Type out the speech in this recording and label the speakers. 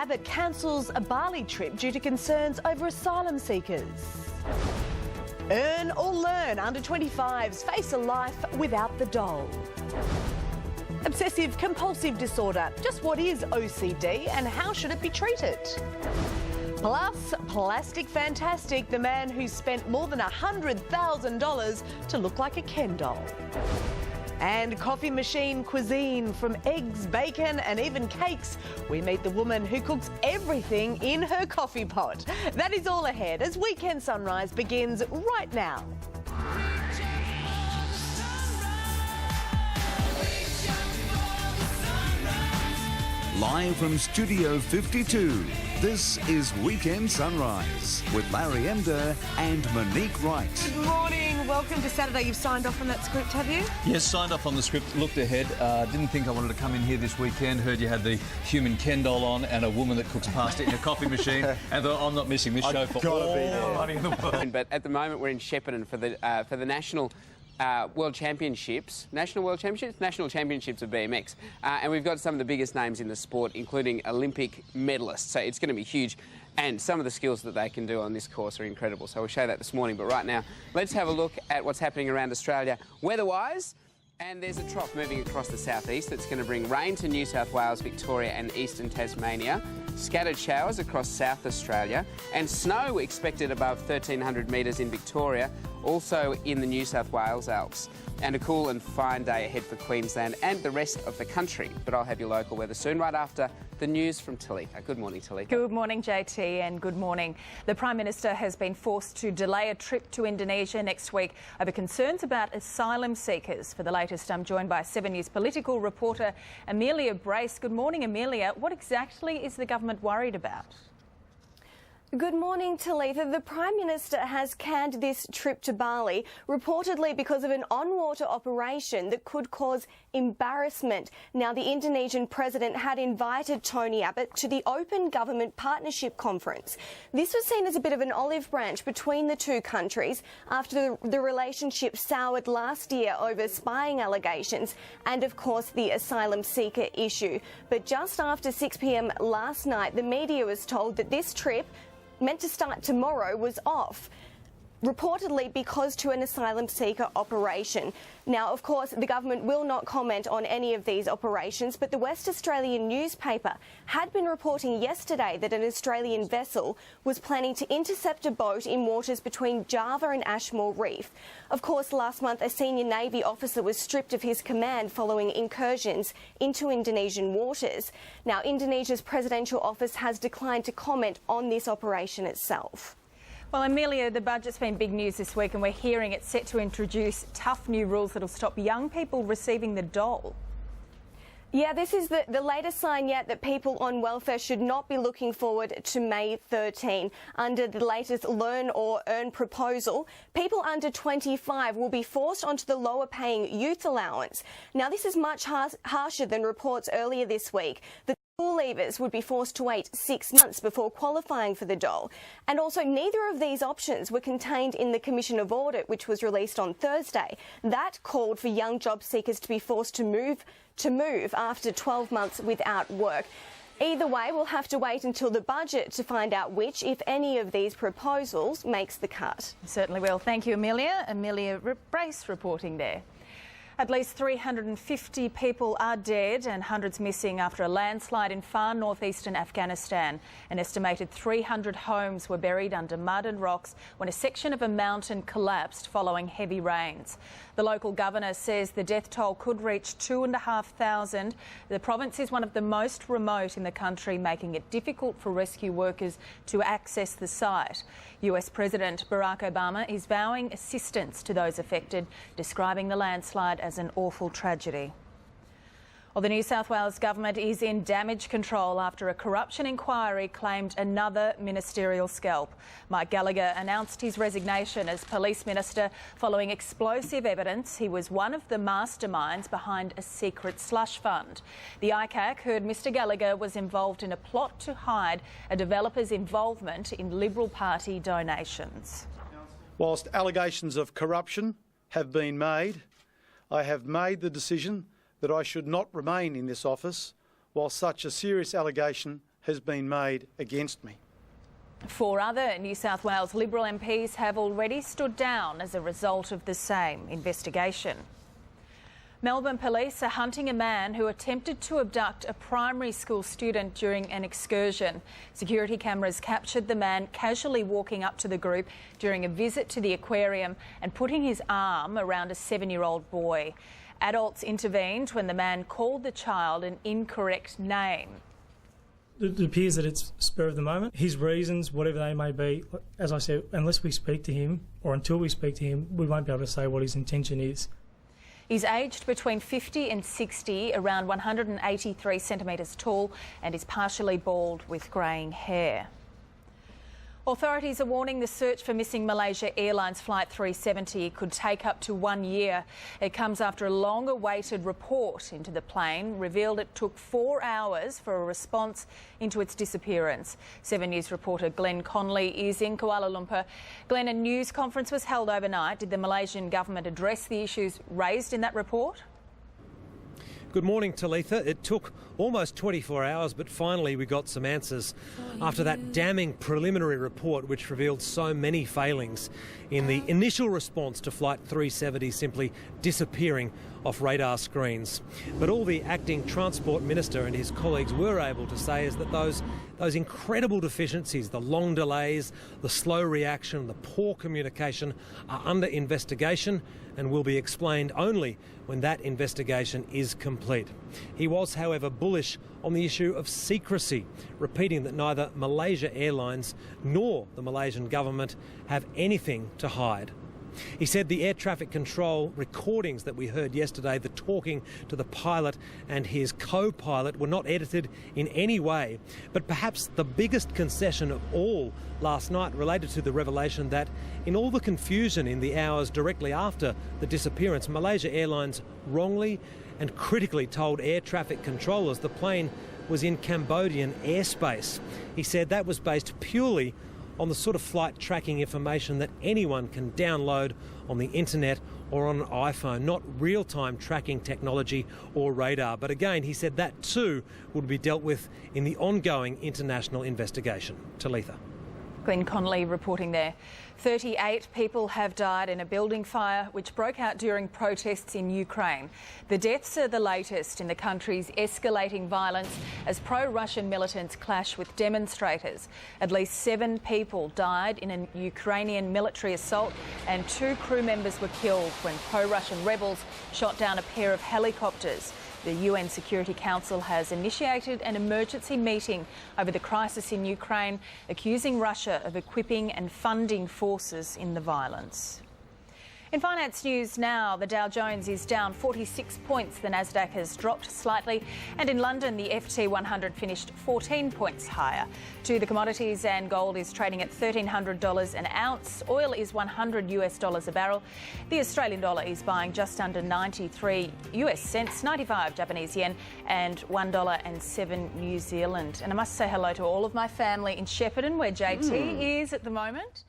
Speaker 1: Abbott cancels a Bali trip due to concerns over asylum seekers. Earn or learn, under 25s face a life without the doll. Obsessive compulsive disorder, just what is OCD and how should it be treated? Plus, plastic fantastic, the man who spent more than $100,000 to look like a Ken doll. And coffee machine cuisine, from eggs, bacon and even cakes, we meet the woman who cooks everything in her coffee pot. That is all ahead as Weekend Sunrise begins right now.
Speaker 2: Live from Studio 52, this is Weekend Sunrise with Larry Emder and Monique Wright.
Speaker 1: Good morning, welcome to Saturday. You've signed off on that script, have you?
Speaker 3: Yes, signed off on the script, looked ahead. Didn't think I wanted to come in here this weekend. Heard you had the human Ken doll on and a woman that cooks pasta in a coffee machine. And thought, I'm not missing this show for all the money in the world.
Speaker 4: But at the moment, we're in Shepparton for the national World Championships, National World Championships of BMX. And we've got some of the biggest names in the sport, including Olympic medalists. So it's going to be huge. And some of the skills that they can do on this course are incredible. So we'll show you that this morning. But right now, let's have a look at what's happening around Australia weather-wise. And there's a trough moving across the southeast that's going to bring rain to New South Wales, Victoria and eastern Tasmania, scattered showers across South Australia, and snow expected above 1,300 metres in Victoria, also in the New South Wales Alps. And a cool and fine day ahead for Queensland and the rest of the country. But I'll have your local weather soon, right after the news from Talika. Good morning, Talika.
Speaker 5: Good morning, JT, and good morning. The Prime Minister has been forced to delay a trip to Indonesia next week over concerns about asylum seekers. For the latest, I'm joined by 7 News political reporter Amelia Brace. Good morning, Amelia. What exactly is the government worried about?
Speaker 6: Good morning, Talitha. The Prime Minister has canned this trip to Bali, reportedly because of an on-water operation that could cause embarrassment. Now, the Indonesian President had invited Tony Abbott to the Open Government Partnership Conference. This was seen as a bit of an olive branch between the two countries after the relationship soured last year over spying allegations and, of course, the asylum seeker issue. But just after 6 p.m. last night, the media was told that this trip, meant to start tomorrow, was off, reportedly because to an asylum seeker operation. Now, of course, the government will not comment on any of these operations, but the West Australian newspaper had been reporting yesterday that an Australian vessel was planning to intercept a boat in waters between Java and Ashmore Reef. Of course, last month, a senior Navy officer was stripped of his command following incursions into Indonesian waters. Now, Indonesia's presidential office has declined to comment on this operation itself.
Speaker 5: Well, Amelia, the budget's been big news this week and we're hearing it's set to introduce tough new rules that'll stop young people receiving the dole.
Speaker 6: Yeah, this is the latest sign yet that people on welfare should not be looking forward to May 13. Under the latest Learn or Earn proposal, people under 25 will be forced onto the lower paying youth allowance. Now, this is much harsher than reports earlier this week. The school leavers would be forced to wait 6 months before qualifying for the dole. And also, neither of these options were contained in the Commission of Audit, which was released on Thursday. That called for young job seekers to be forced to move after 12 months without work. Either way, we'll have to wait until the budget to find out which, if any, of these proposals makes the cut.
Speaker 5: Certainly will. Thank you, Amelia. Amelia Brace reporting there. At least 350 people are dead and hundreds missing after a landslide in far northeastern Afghanistan. An estimated 300 homes were buried under mud and rocks when a section of a mountain collapsed following heavy rains. The local governor says the death toll could reach 2,500. The province is one of the most remote in the country, making it difficult for rescue workers to access the site. US President Barack Obama is vowing assistance to those affected, describing the landslide as an awful tragedy. Well, the New South Wales government is in damage control after a corruption inquiry claimed another ministerial scalp. Mike Gallagher announced his resignation as Police Minister following explosive evidence he was one of the masterminds behind a secret slush fund. The ICAC heard Mr Gallagher was involved in a plot to hide a developer's involvement in Liberal Party donations.
Speaker 7: Whilst allegations of corruption have been made, I have made the decision that I should not remain in this office while such a serious allegation has been made against me.
Speaker 5: 4 other New South Wales Liberal MPs have already stood down as a result of the same investigation. Melbourne police are hunting a man who attempted to abduct a primary school student during an excursion. Security cameras captured the man casually walking up to the group during a visit to the aquarium and putting his arm around a 7-year-old boy. Adults intervened when the man called the child an incorrect name.
Speaker 8: It appears that it's spur of the moment. His reasons, whatever they may be, as I said, unless we speak to him, or until we speak to him, we won't be able to say what his intention is.
Speaker 5: He's aged between 50 and 60, around 183 centimetres tall, and is partially bald with greying hair. Authorities are warning the search for missing Malaysia Airlines Flight 370 could take up to 1 year. It comes after a long-awaited report into the plane revealed it took 4 hours for a response into its disappearance. 7 News reporter Glenn Conley is in Kuala Lumpur. Glenn, a news conference was held overnight. Did the Malaysian government address the issues raised in that report?
Speaker 9: Good morning, Talitha. It took almost 24 hours, but finally we got some answers after that damning preliminary report which revealed so many failings in the initial response to Flight 370 simply disappearing off radar screens. But all the acting Transport Minister and his colleagues were able to say is that those incredible deficiencies, the long delays, the slow reaction, the poor communication are under investigation and will be explained only when that investigation is complete. He was, however, bullish on the issue of secrecy, repeating that neither Malaysia Airlines nor the Malaysian government have anything to hide. He said the air traffic control recordings that we heard yesterday, the talking to the pilot and his co-pilot, were not edited in any way. But perhaps the biggest concession of all last night related to the revelation that in all the confusion in the hours directly after the disappearance, Malaysia Airlines wrongly and critically told air traffic controllers the plane was in Cambodian airspace. He said that was based purely on the sort of flight tracking information that anyone can download on the internet or on an iPhone, not real-time tracking technology or radar. But again, he said that too would be dealt with in the ongoing international investigation. Talitha.
Speaker 5: Glenn Conley reporting there. 38 people have died in a building fire which broke out during protests in Ukraine. The deaths are the latest in the country's escalating violence as pro-Russian militants clash with demonstrators. At least 7 people died in a Ukrainian military assault and 2 crew members were killed when pro-Russian rebels shot down a pair of helicopters. The UN Security Council has initiated an emergency meeting over the crisis in Ukraine, accusing Russia of equipping and funding forces in the violence. In finance news now, the Dow Jones is down 46 points. The Nasdaq has dropped slightly. And in London, the FT 100 finished 14 points higher. To the commodities, and gold is trading at $1,300 an ounce. Oil is $100 a barrel. The Australian dollar is buying just under 93 US cents, 95 Japanese yen, and $1.07 New Zealand. And I must say hello to all of my family in Shepparton, where JT is at the moment.